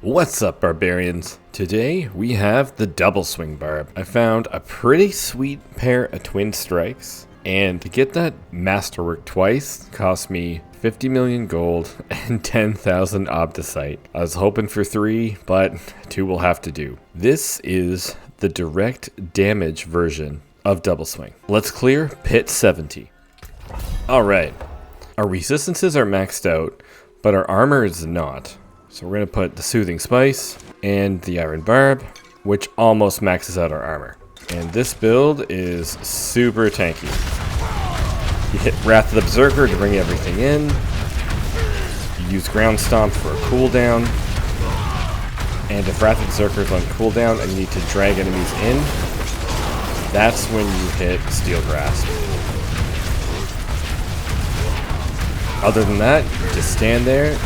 What's up, Barbarians? Today we have the double swing barb. I found a pretty sweet pair of twin strikes, and to get that masterwork twice cost me 50 million gold and 10,000 obdicite. I was hoping for 3, but 2 will have to do. This is the direct damage version of double swing. Let's clear pit 70. Alright, our resistances are maxed out, but our armor is not. So we're going to put the Soothing Spice and the Iron Barb, which almost maxes out our armor. And this build is super tanky. You hit Wrath of the Berserker to bring everything in. You use Ground Stomp for a cooldown. And if Wrath of the Berserker is on cooldown and you need to drag enemies in, that's when you hit Steel Grasp. Other than that, you just stand there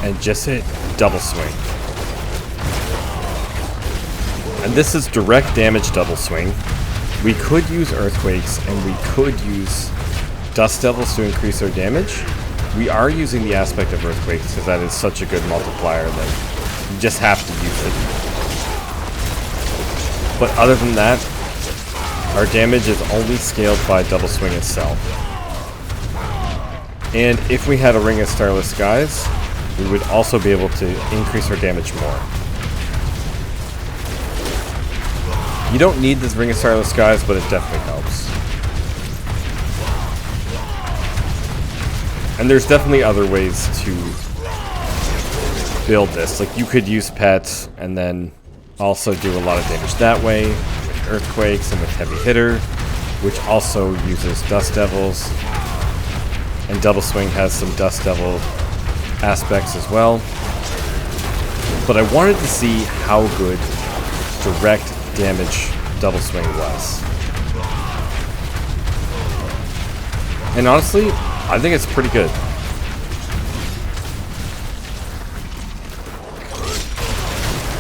and just hit double swing. And this is direct damage double swing. We could use Earthquakes and we could use Dust Devils to increase our damage. We are using the aspect of Earthquakes because that is such a good multiplier that you just have to use it. But other than that, our damage is only scaled by double swing itself. And if we had a Ring of Starless Skies, we would also be able to increase our damage more. You don't need this Ring of Starless Skies, but it definitely helps. And there's definitely other ways to build this. Like, you could use pets and then also do a lot of damage that way with Earthquakes and with Heavy Hitter, which also uses Dust Devils. And Double Swing has some Dust Devil aspects as well. But I wanted to see how good direct damage double swing was. And honestly, I think it's pretty good.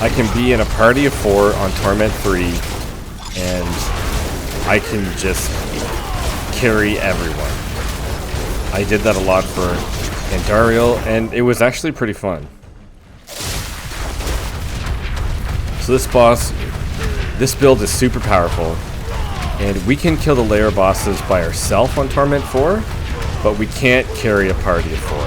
I can be in a party of 4 on Torment 3 and I can just carry everyone. I did that a lot for Andariel, and it was actually pretty fun. So this build is super powerful, and we can kill the layer bosses by ourselves on Torment 4, but we can't carry a party of 4.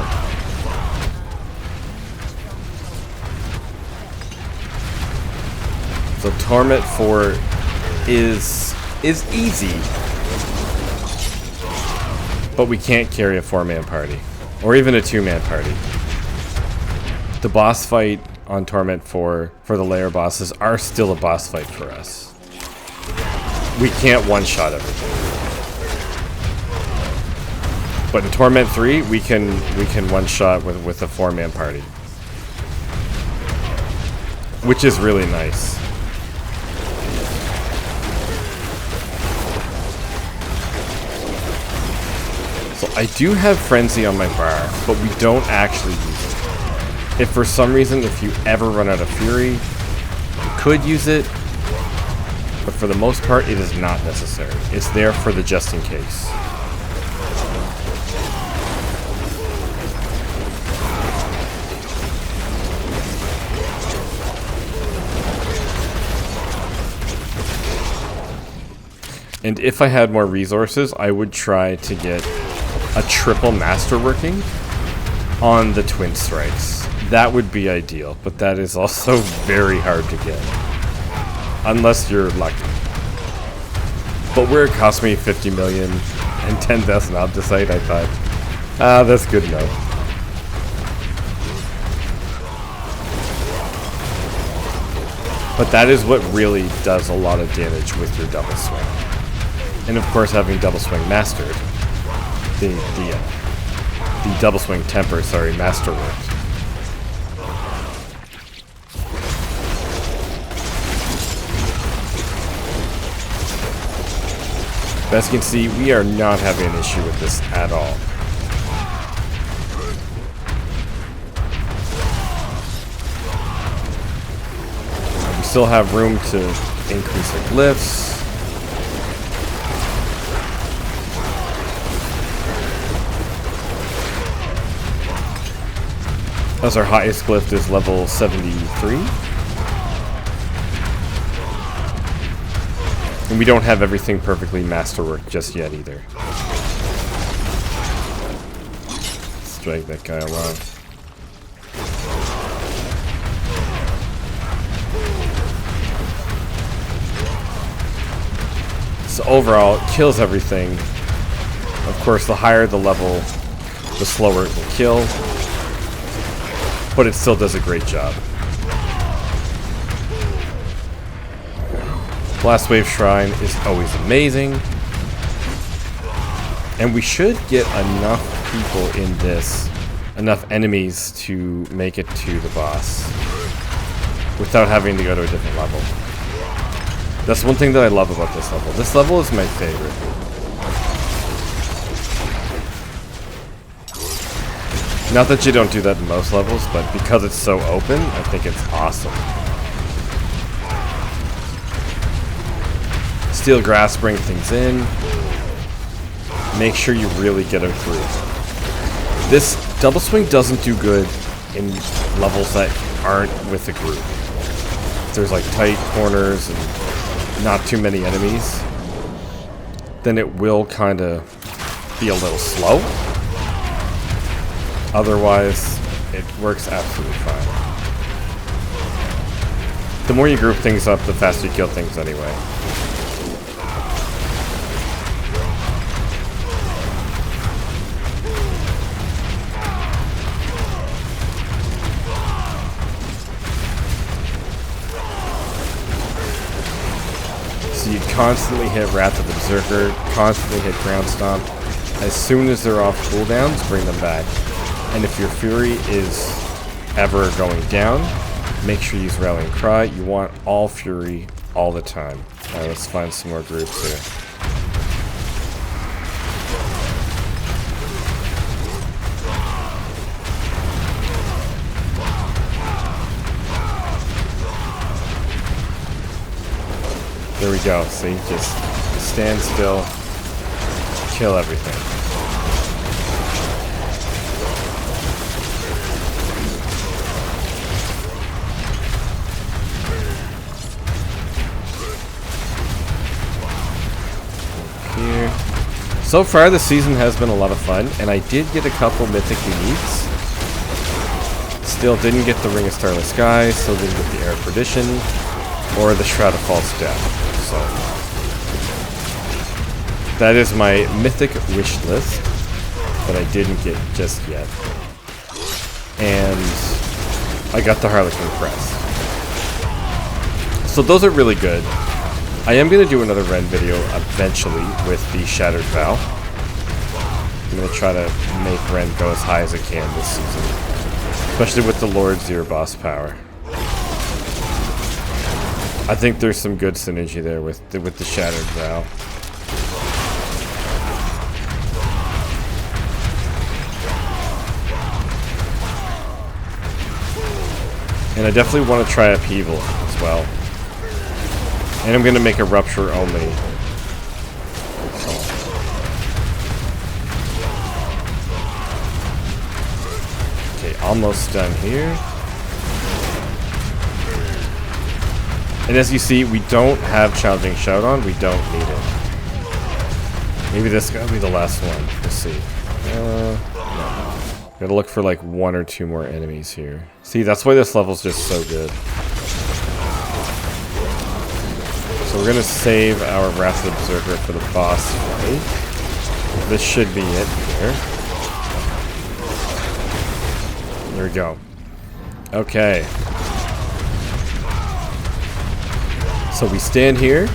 So Torment 4 is easy, but we can't carry a 4-man party. Or even a 2-man party. The boss fight on Torment 4 for the layer bosses are still a boss fight for us. We can't one-shot everything. But in Torment 3, we can one-shot with a 4-man party. Which is really nice. I do have Frenzy on my bar, but we don't actually use it. If for some reason, if you ever run out of Fury, you could use it, but for the most part, it is not necessary. It's there for the just in case. And if I had more resources, I would try to get a triple masterworking on the twin strikes. That would be ideal, but that is also very hard to get. Unless you're lucky. But where it cost me 50 million and 10,000 obdicite, I thought, that's good enough. But that is what really does a lot of damage with your double swing. And of course, having double swing mastered, the double swing temper, masterwork. As you can see, we are not having an issue with this at all. We still have room to increase our glyphs. As our highest glyph is level 73. And we don't have everything perfectly masterworked just yet either. Let's drag that guy along. So overall, it kills everything. Of course, the higher the level, the slower it will kill. But it still does a great job. Blast Wave Shrine is always amazing. And we should get enough people in this, enough enemies to make it to the boss without having to go to a different level. That's one thing that I love about this level. This level is my favorite. Not that you don't do that in most levels, but because it's so open, I think it's awesome. Steel Grasp, bring things in. Make sure you really get them through. This double swing doesn't do good in levels that aren't with a group. If there's like tight corners and not too many enemies, then it will kind of be a little slow. Otherwise, it works absolutely fine. The more you group things up, the faster you kill things anyway. So you constantly hit Wrath of the Berserker, constantly hit Ground Stomp. As soon as they're off cooldowns, bring them back. And if your Fury is ever going down, make sure you use Rallying Cry. You want all Fury all the time. Alright, let's find some more groups here. There we go. See, just stand still, kill everything. So far, the season has been a lot of fun, and I did get a couple mythic uniques. Still didn't get the Ring of Starless Sky, still didn't get the Air of Perdition, or the Shroud of False Death. So that is my mythic wish list that I didn't get just yet. And I got the Harlequin Crest. So those are really good. I am going to do another Ren video eventually with the Shattered Vow. I'm going to try to make Ren go as high as it can this season. Especially with the Lord Zero boss power. I think there's some good synergy there with the Shattered Vow. And I definitely want to try Upheaval as well. And I'm going to make a Rupture only. Okay, almost done here. And as you see, we don't have Challenging Shout on. We don't need it. Maybe this guy will be the last one. Let's see. No. Gotta look for like one or two more enemies here. See, that's why this level's just so good. So we're gonna save our Wrath of the Berserker for the boss fight. This should be it here. There we go. Okay. So we stand here,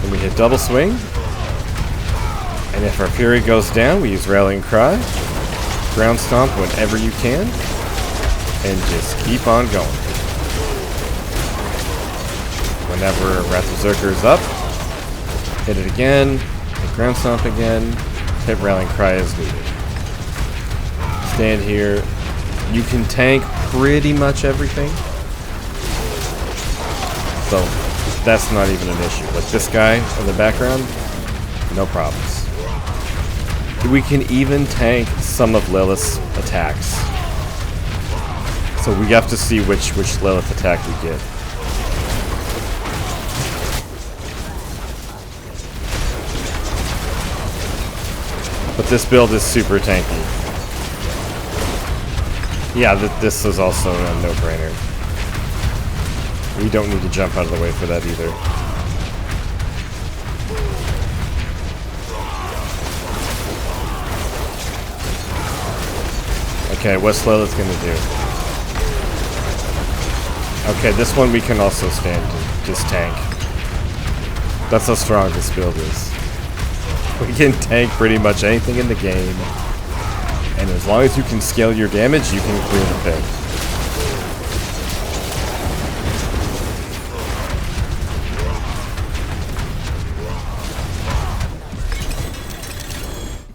and we hit double swing. And if our Fury goes down, we use Rallying Cry. Ground Stomp whenever you can. And just keep on going. Whenever Wrath of Berserker is up, hit it again, hit Ground Stomp again, hit Rallying Cry as needed. Stand here. You can tank pretty much everything. So that's not even an issue. But this guy in the background, no problems. We can even tank some of Lilith's attacks. So we have to see which Lilith attack we get. But this build is super tanky. Yeah, this is also a no-brainer. We don't need to jump out of the way for that either. Okay, what's Lilith gonna do? Okay, this one we can also stand and just tank. That's how strong this build is. We can tank pretty much anything in the game. And as long as you can scale your damage, you can clear the pit.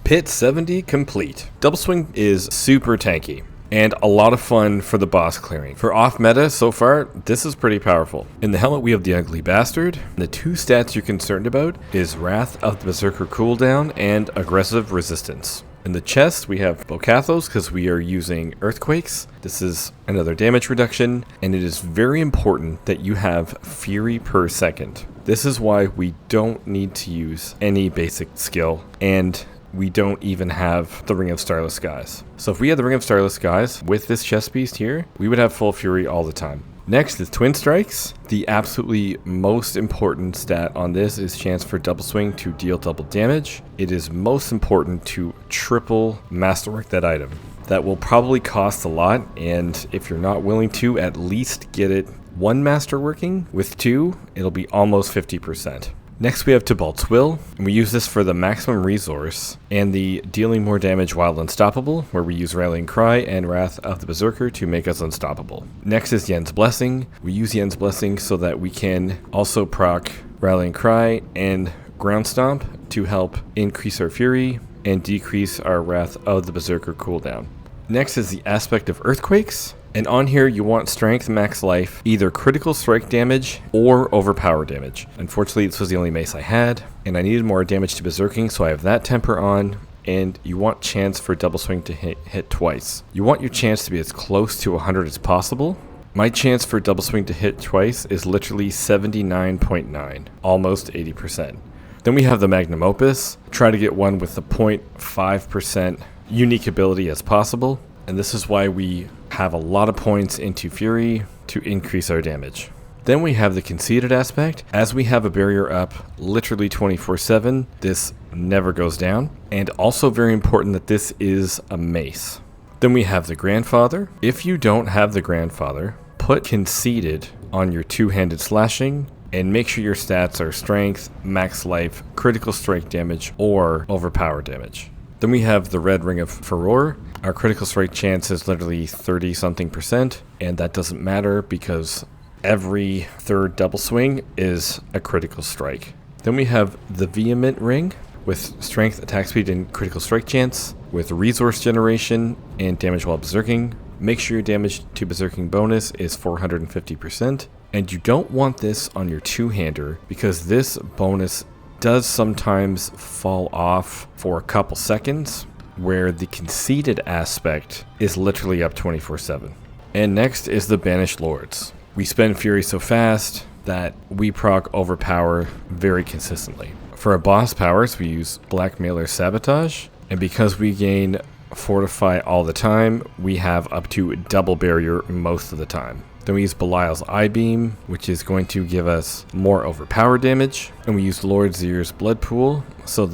Pit 70 complete. Double Swing is super tanky and a lot of fun for the boss clearing. For off meta so far, this is pretty powerful. In the helmet we have the Ugly Bastard. The two stats you're concerned about is Wrath of the Berserker cooldown and Aggressive Resistance. In the chest we have Bocathos because we are using Earthquakes. This is another damage reduction, and it is very important that you have Fury per second. This is why we don't need to use any basic skill, and we don't even have the Ring of Starless Skies. So if we had the Ring of Starless Skies with this chest piece here, we would have full Fury all the time. Next is Twin Strikes. The absolutely most important stat on this is chance for Double Swing to deal double damage. It is most important to triple masterwork that item. That will probably cost a lot, and if you're not willing to, at least get it one masterworking. With two, it'll be almost 50%. Next we have Tybalt's Will, and we use this for the maximum resource and the dealing more damage while unstoppable, where we use Rallying Cry and Wrath of the Berserker to make us unstoppable. Next is Yen's Blessing. We use Yen's Blessing so that we can also proc Rallying Cry and Ground Stomp to help increase our Fury and decrease our Wrath of the Berserker cooldown. Next is the aspect of Earthquakes. And on here, you want Strength Max Life, either critical strike damage or overpower damage. Unfortunately, this was the only mace I had, and I needed more damage to Berserking, so I have that temper on. And you want chance for Double Swing to hit twice. You want your chance to be as close to 100 as possible. My chance for Double Swing to hit twice is literally 79.9, almost 80%. Then we have the Magnum Opus. Try to get one with the 0.5% unique ability as possible. And this is why we have a lot of points into Fury to increase our damage. Then we have the Conceited aspect. As we have a barrier up literally 24/7, this never goes down. And also very important that this is a mace. Then we have the Grandfather. If you don't have the Grandfather, put Conceited on your two-handed slashing and make sure your stats are Strength, Max Life, Critical Strike damage, or Overpower damage. Then we have the Red Ring of Furore. Our critical strike chance is literally 30-something%, and that doesn't matter because every third double swing is a critical strike. Then we have the Vehement Ring with strength, attack speed, and critical strike chance, with resource generation and damage while berserking. Make sure your damage to berserking bonus is 450%, and you don't want this on your two-hander because this bonus does sometimes fall off for a couple seconds, where the Conceited aspect is literally up 24/7. And next is the Banished Lords. We spend Fury so fast that we proc Overpower very consistently. For our boss powers, we use Blackmailer Sabotage, and because we gain Fortify all the time, we have up to double barrier most of the time. Then we use Belial's Eye Beam, which is going to give us more overpower damage. And we use Lord Zir's Blood Pool so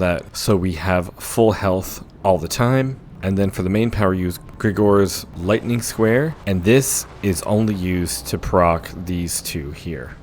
we have full health all the time. And then for the main power, use Grigor's Lightning Square, and this is only used to proc these two here.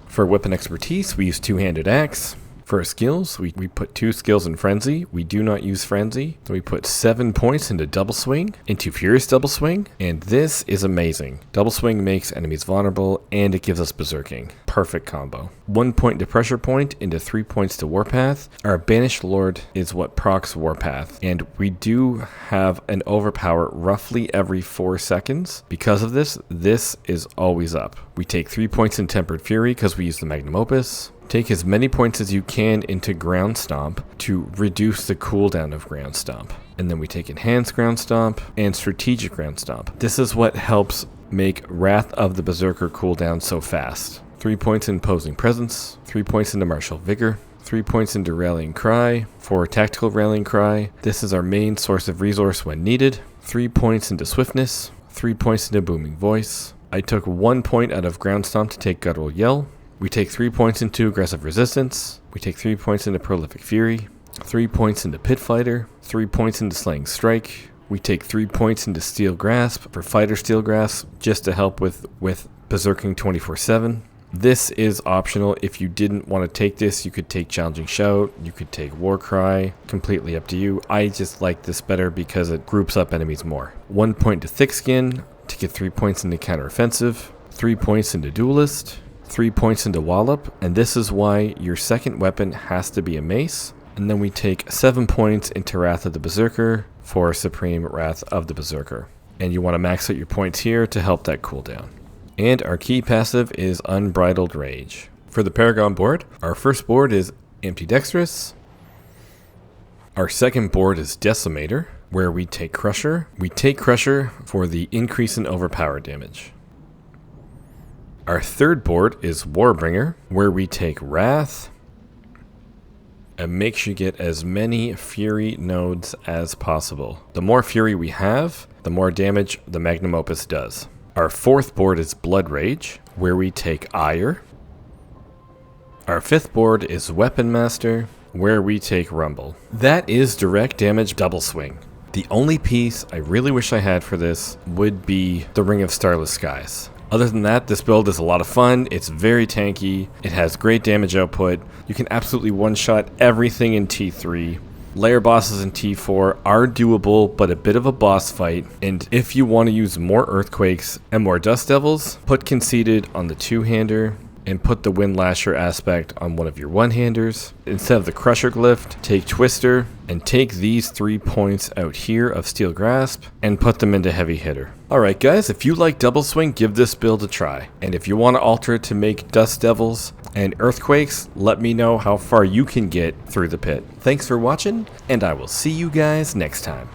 For weapon expertise, we use Two-Handed Axe. For our skills, we put 2 skills in Frenzy. We do not use Frenzy. So we put 7 points into Double Swing, into Furious Double Swing, and this is amazing. Double Swing makes enemies vulnerable, and it gives us Berserking. Perfect combo. 1 point to Pressure Point, into 3 points to Warpath. Our Banished Lord is what procs Warpath, and we do have an overpower roughly every 4 seconds. Because of this is always up. We take 3 points in Tempered Fury because we use the Magnum Opus. Take as many points as you can into Ground Stomp to reduce the cooldown of Ground Stomp. And then we take Enhanced Ground Stomp and Strategic Ground Stomp. This is what helps make Wrath of the Berserker cooldown so fast. 3 points in Imposing Presence, 3 points into Martial Vigor, 3 points into Rallying Cry, for Tactical Rallying Cry. This is our main source of resource when needed. 3 points into Swiftness, 3 points into Booming Voice. I took 1 point out of Ground Stomp to take Guttural Yell. We take 3 points into Aggressive Resistance. We take 3 points into Prolific Fury, 3 points into Pit Fighter, 3 points into Slaying Strike. We take 3 points into Steel Grasp for Fighter Steel Grasp just to help with Berserking 24/7. This is optional. If you didn't want to take this, you could take Challenging Shout, you could take War Cry, completely up to you. I just like this better because it groups up enemies more. 1 point to Thick Skin to get 3 points into Counteroffensive, 3 points into Duelist, 3 points into Wallop, and this is why your second weapon has to be a mace. And then we take 7 points into Wrath of the Berserker for Supreme Wrath of the Berserker. And you want to max out your points here to help that cooldown. And our key passive is Unbridled Rage. For the Paragon board, our first board is Ambidextrous. Our second board is Decimator, where we take Crusher. We take Crusher for the increase in overpower damage. Our third board is Warbringer, where we take Wrath, and make sure you get as many Fury nodes as possible. The more Fury we have, the more damage the Magnum Opus does. Our fourth board is Blood Rage, where we take Ire. Our fifth board is Weapon Master, where we take Rumble. That is direct damage double swing. The only piece I really wish I had for this would be the Ring of Starless Skies. Other than that, this build is a lot of fun. It's very tanky. It has great damage output. You can absolutely one-shot everything in T3. Layer bosses in T4 are doable, but a bit of a boss fight. And if you want to use more Earthquakes and more Dust Devils, put Conceited on the two-hander and put the Windlasher aspect on one of your one-handers. Instead of the Crusher Glyph, take Twister and take these 3 points out here of Steel Grasp and put them into Heavy Hitter. Alright guys, if you like Double Swing, give this build a try. And if you want to alter it to make Dust Devils and Earthquakes, let me know how far you can get through the pit. Thanks for watching, and I will see you guys next time.